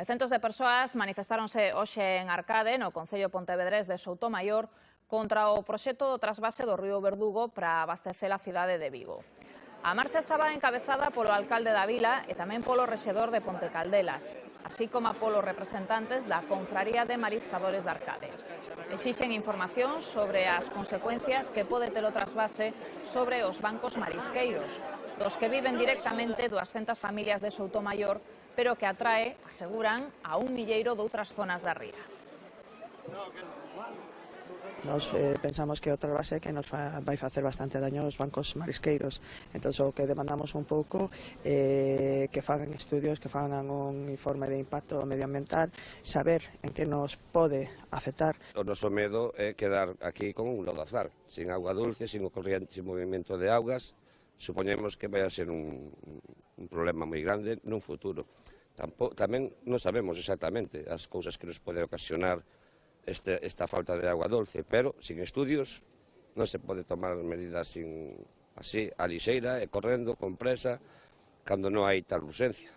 E centos de persoas manifestáronse hoxe en Arcade, no concello pontevedrés de Soutomaior, contra o proxecto do trasvase do río Verdugo para abastecer a cidade de Vigo. A marcha estaba encabezada polo alcalde da vila e tamén polo rexedor de Pontecaldelas, así como polos representantes da Confraría de Mariscadores de Arcade. Exixen información sobre as consecuencias que pode ter o trasvase sobre os bancos marisqueiros, dos que viven directamente 200 familias de Soutomaior, pero que atrae, aseguran, a un milleiro doutras zonas da ría. Nos pensamos que o trasvase que nos vai facer bastante daño aos bancos marisqueiros. Entón, o que demandamos un pouco que fagan estudios, que fagan un informe de impacto medioambiental, saber en que nos pode afectar. O noso medo é quedar aquí con un lodazal, sin agua dulce, sin corriente, sin movimento de augas. Supoñemos que vai a ser un problema moi grande nun futuro. Tamén non sabemos exactamente as cousas que nos pode ocasionar esta falta de agua dulce, pero sin estudios non se pode tomar medidas así, a lixeira e correndo, con presa, cando non hai tal urxencia.